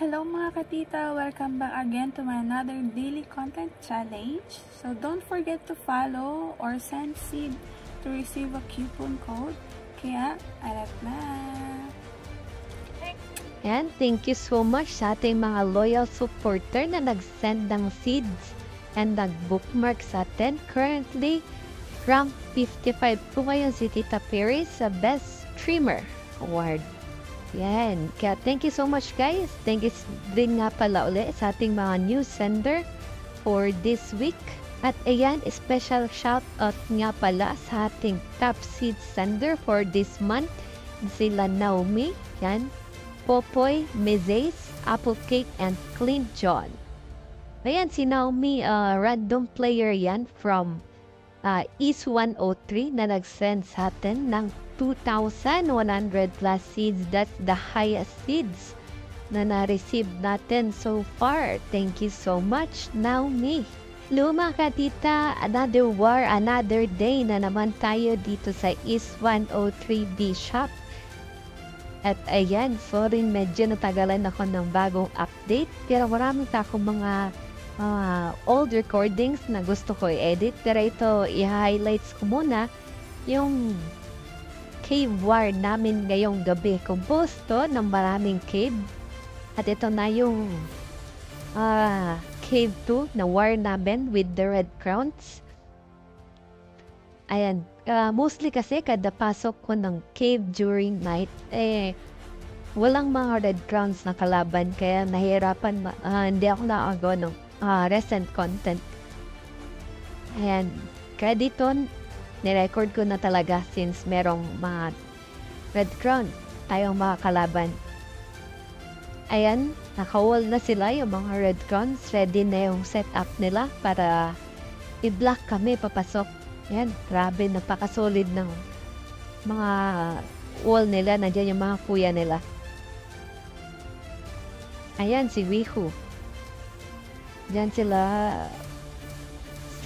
Hello mga katita! Welcome back again to my another daily content challenge. So don't forget to follow or send seed to receive a coupon code. Kaya, alat na! And thank you so much sa ating mga loyal supporter na nag-send ng seeds and nag-bookmark sa atin. Currently, rank 55 po ngayon si Tita Perry sa Best Streamer Award. Yan. Kaya thank you so much guys. Thank you din nga pala ulit sa ating mga new sender for this week. At ayan, special shout out nga pala sa ating top seed sender for this month. Sila Naomi, yan, Popoy, Mizays, Apple Cake, and Clint John. Ayan, si Naomi, random player yan from East 103 na nag-send sa atin ng 2,100 plus seeds. That's the highest seeds na na-receive natin so far. Thank you so much, Naomi. Luma katita, another war, another day na naman tayo dito sa East 103B shop. At ayan, sorry medyo natagalan ako ng bagong update. Pero maraming akong mga old recordings na gusto ko i-edit. Pero ito, i-highlights ko muna yung cave war namin ngayong gabi. Composed to ng maraming cave. At ito na yung cave 2 na war namin with the red crowns. Ayan. Mostly kasi kada pasok ko ng cave during night, walang mga red crowns na kalaban. Kaya nahihirapan, hindi ako nakagawa ng recent content. Ayan. Kaya dito, nirecord ko na talaga since merong mga red crown tayong mga kalaban. Ayan, naka-wall na sila yung mga red crowns. Ready na yung setup nila para i-block kami papasok. Ayan, grabe, napaka-solid ng mga wall nila. Nandiyan yung mga kuya nila. Ayan, si Wihu. Diyan sila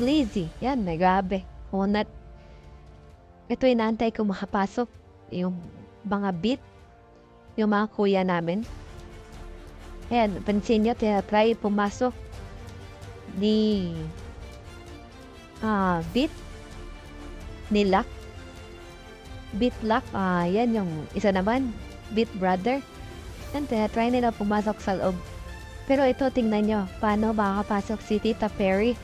Sleazy. Yan, may grabe. Unat. Ito inaantay ko makapasok. Yung mga beat. Yung mga kuya namin. Ayan, pansin nyo, try pumasok ni beat ni Luck. Beat Luck. Yan yung isa naman. Beat Brother. Yan, try nila pumasok sa loob. Pero ito, tingnan nyo. Paano makakapasok si Tita Perry.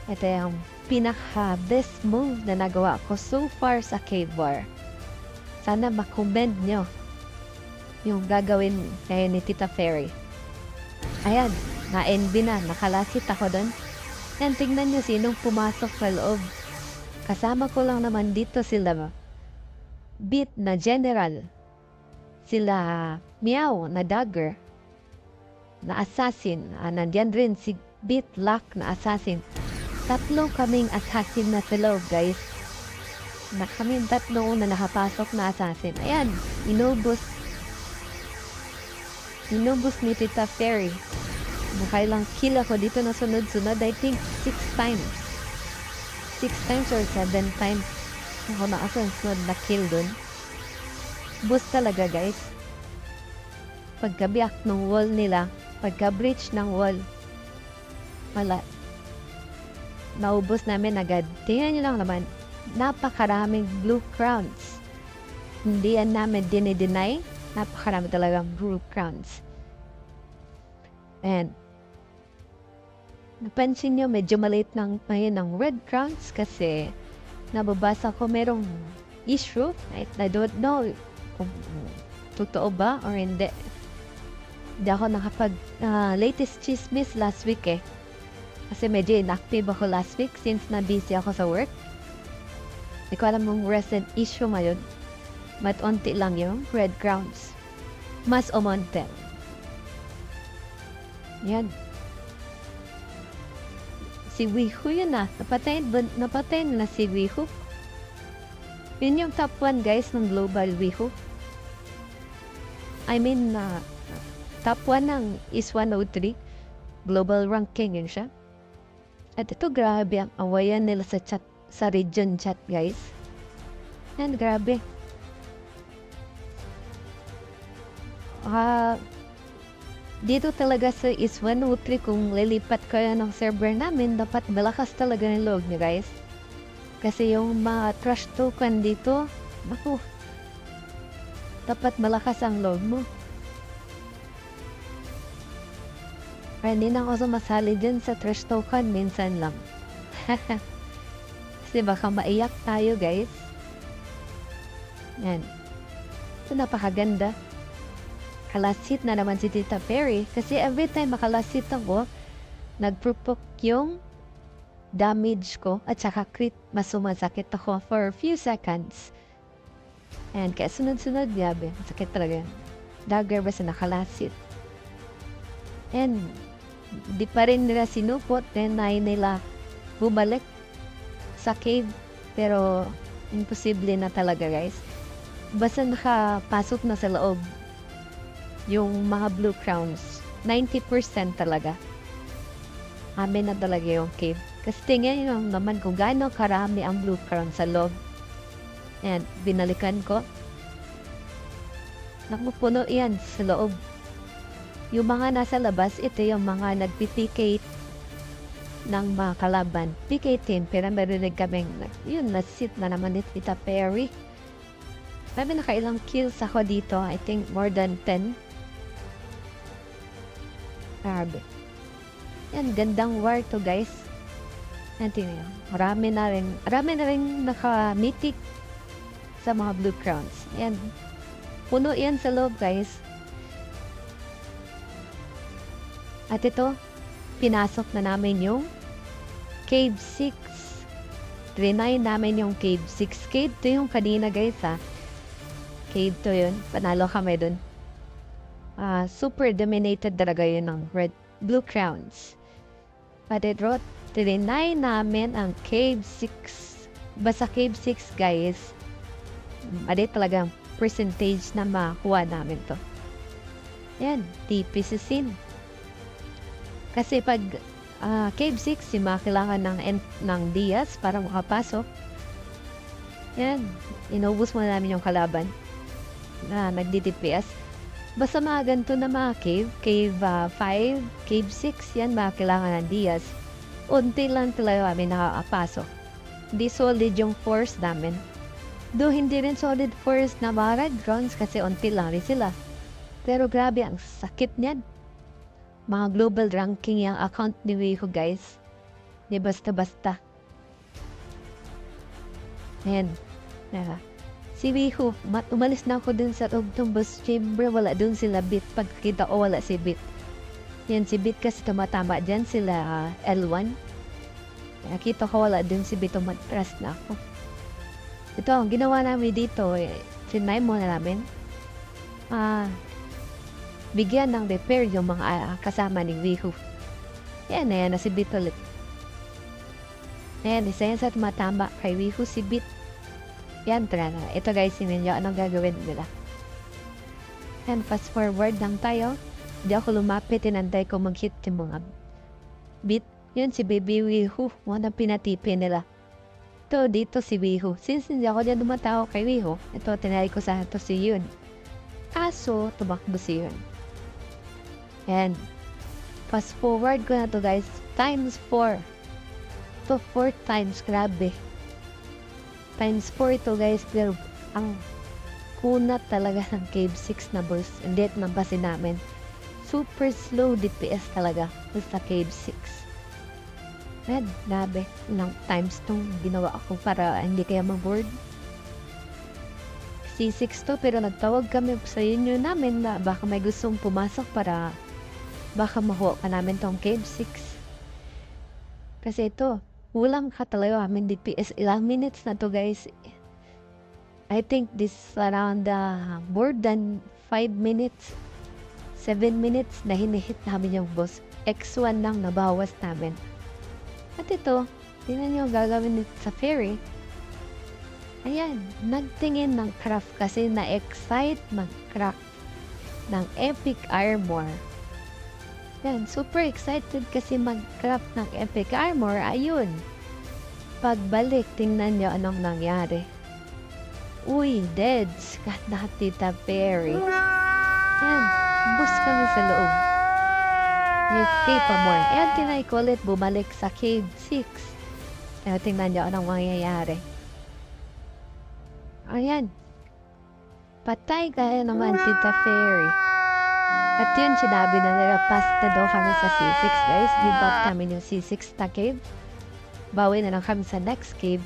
Ito yung pinaka-best move na nagawa ko so far sa Cave War. Sana makomment nyo yung gagawin kayo ni Tita Perry. Ayan, na-NB na. Nakalasit ako doon. Yan, tingnan nyo sinong pumasok sa loob. Kasama ko lang naman dito sila Beat na General. Sila Meow na Dagger na Assassin. Nandyan rin si Beat Luck na Assassin. Tatlo kaming assassin na sa loob, guys. Kaming tatlo na nakapasok na assassin. Ayan, inubos ni Tita Perry. Nakailang kill ako dito na sunod-sunod. I think 6 times. 6 times or 7 times. Ako nakasunod na kill dun. Boost talaga, guys. Pagkabiyak ng wall nila, pagka-breach ng wall, wala. Naubos namin agad. Tingnan nyo lang naman, napakaraming blue crowns. Hindi yan namin dinideny. Napakarami talagang blue crowns. And napansin nyo, medyo maliit ng red crowns kasi nababasa ko merong issue. I don't know kung totoo ba or hindi. Hindi ako nakapag latest chismis last week kasi medyo inactive ako last week since na-busy ako sa work. Hindi ko alam mong recent issue ngayon. But onti lang yung red crowns. Mas umonte. Yan. Si Wihu yun na. Napatay na si Wihu. Yun yung top 1 guys ng global Wihu. I mean, top 1 ng is 103. Global ranking yun siya. At ito grabe ang awayan nila sa chat, sa region chat guys. Yan, grabe. Dito talaga sa is 103 kung lilipat kayo ng server namin, dapat malakas talaga ng log nyo guys. Kasi yung mga trash token dito, naku, dapat malakas ang log mo. Kaya hindi na ako sumasali dyan sa trash token, minsan lang. Kasi baka maiyak tayo guys. Yan. Ito napakaganda. Kalasit na naman si Tita Perry. Kasi every time makalasit ako, nagpropok yung damage ko at saka crit, mas sumasakit ako for a few seconds. And kaya sunod-sunod, grabe, sakit talaga. Dagger ba sa nakalasit. And di pa rin nila sinupot, then ay nila bumalik sa cave. Pero imposible na talaga guys. Basta nakapasok na sa loob yung mga blue crowns, 90% talaga. Amin na talaga yung cave. Kasi tingnan nyo naman kung gaano karami ang blue crown sa loob. Ayan, binalikan ko. Nakupuno yan sa loob. Yung mga nasa labas, ito yung mga nag-PK ng mga kalaban. PK team, pero marinig kaming, yun, nasit na naman ni Tita Perry. May nakailang kills ako dito. I think more than 10. Grabe. Yan, gandang war to guys. Yan, tingnan nyo. Marami na rin naka-mythic sa mga blue crowns. Yan. Puno yan sa loob guys. At ito, pinasok na namin yung Cave 6. Trinay namin yung Cave 6. Cave to yung kanina guys ha. Cave to yun. Panalo kami dun. Super dominated talaga yun ng blue crowns. But it wrote, trinay namin ang Cave 6. Basta Cave 6 guys, adi talagang percentage na makuha namin to. Yan, TP si Sin. Kasi pag Cave 6, yung mga kailangan ng Diaz para makapasok. Yan, inubos mo namin yung kalaban na nagdi-DPS. Basta mga ganito na mga Cave 5, Cave 6, yan mga kailangan ng Diaz. Unti lang talaga kami nakakapasok. Hindi solid yung force namin. Though hindi rin solid force na mga red grounds kasi unti lang rin sila. Pero grabe, ang sakit niyan. Mga global ranking yung account ni Wiho guys. Di basta-basta. Ayan. Si Wiho, umalis na ako dun sa Octopus Chamber, wala dun sila Bit. Pagkita ko, wala si Bit. Yan, si Bit kasi tumatama dyan sila L1. Nakita ko, wala dun si Bit, umatras na ako. Ito, ang ginawa namin dito, trinay muna namin. Bigyan ng repair yung mga kasama ni Wiho. Yan, ayan na si Bit ulit. Ayan, isa yan sa tumatama kay Wiho, si Bit. Yan, tara na. Ito guys, sinunyo, anong gagawin nila? Yan, fast forward lang tayo. Hindi ako lumapit, inantay ko mag-hit yung mga Bit. Yun, si Baby Wiho. Mga pinatipin nila. Ito, dito si Wiho. Since hindi ako dyan dumatao kay Wiho, ito, tinay ko sa ito si Yun. Kaso, tumakbo si Yun. Yan. Fast forward ko na to guys. Times 4. Ito, 4 times. Grabe. Times 4 ito guys, pero ang kunat talaga ng Cave 6 na burst. Hindi at nabasin namin. Super slow DPS talaga sa Cave 6. Red, grabe. Ilang times itong ginawa ako para hindi kaya mag-board. C6 to, pero nagtawag kami sa inyo namin na baka may gustong pumasok para baka makuha ka namin tong Cave 6. Kasi ito, kulang ka talaga amin DPS. Ilang minutes na to guys. I think this around more than 5 minutes. 7 minutes na hinihit namin yung boss. X1 lang nabawas namin. At ito, tingnan nyo gagawin nito sa ferry. Ayan, nagtingin ng craft kasi na-excite mag-craft ng epic armor. Yan, super excited kasi mag-craft ng epic armor. Ayun. Pagbalik, tingnan nyo anong nangyari. Uy, deads. Kat na Tita Perry. Yan, bus kami sa loob. You stay pa more. And tinay ko ulit bumalik sa cave 6. Kaya tingnan nyo anong mangyayari. Ayan. Patay kaya naman Tita Fairy. At yun, sinabi na nila, pass na daw kami sa C6, guys. Give up namin yung C6 na cave. Bawi na lang kami sa next cave.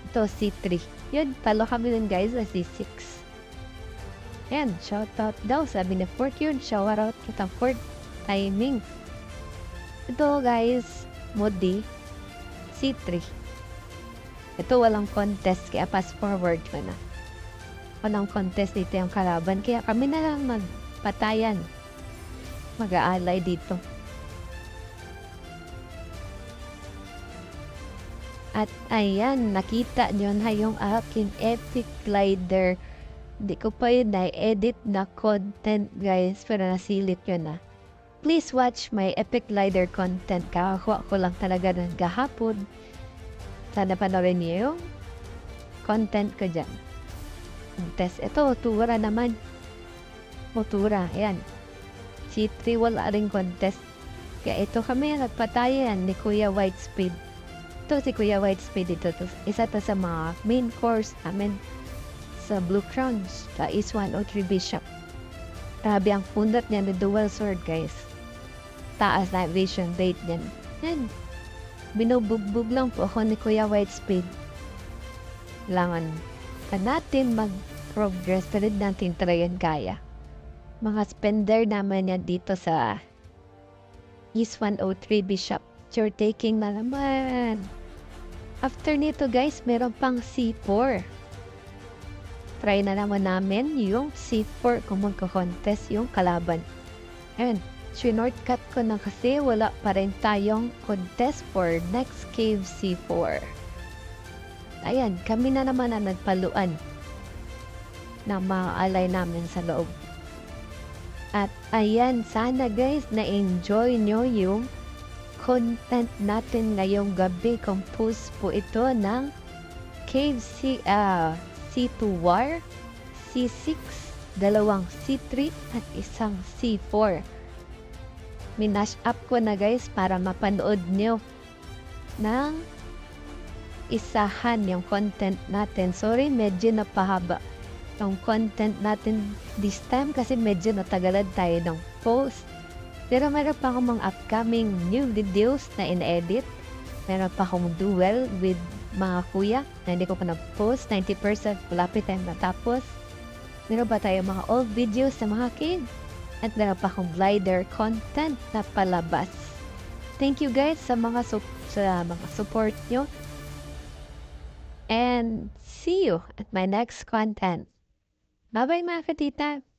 Ito, C3. Yun, talo kami nun, guys, sa C6. Ayan, shoutout daw. Sabi ni Fort yun, shoutout kita Fort. Timing. Ito, guys, Moody. C3. Ito, walang contest, kaya pass forward ko na. Walang contest dito yung kalaban, kaya kami na lang magpatayan. Mag-aalay dito. At ayan, nakita nyo na yung aking epic glider. Hindi ko pa yun na-edit na content, guys, pero nasilip nyo na. Please watch my epic glider content. Kakakuha ko lang talaga ng gahapon. Sana panoorin niyo yung content ko dyan. Test. Ito, Tura naman. Tura, ayan. C3 wala rin contest. Kaya ito kami nagpatayan ni Kuya Whitespeed. Ito si Kuya Whitespeed ito. Isa to sa mga main course namin sa Blue Crowns. Sa East 103 Bishop. Grabe ang pundat niya na dual sword, guys. Taas na vision rate niyan. Yan. Binubugbog lang po ako ni Kuya Whitespeed. Kailangan pa natin mag-progress pa rin natin tryan kaya. Mga spender naman yan dito sa East 103 Bishop. You're taking na naman. After nito, guys, meron pang C4. Try na naman namin yung C4 kung magka-contest yung kalaban. And shortcut ko na kasi wala pa rin tayong contest for next cave C4. Ayan, kami na naman ang nagpaluan na maalay namin sa loob. At ayan, sana guys, na-enjoy nyo yung content natin ngayong gabi. Compose po ito ng Cave C2 War, C6, dalawang C3 at isang C4. Minash up ko na guys para mapanood nyo ng isahan yung content natin. Sorry, medyo napahaba yung content natin this time kasi medyo natagalan tayo ng post. Pero meron pa akong mga upcoming new videos na in-edit. Meron pa akong duel with mga kuya na hindi ko pa na-post. 90% malapit tayong natapos. Meron pa tayo mga old videos sa mga kids. At meron pa akong glider content na palabas. Thank you guys sa mga support nyo. And see you at my next content. Bye-bye mga katita!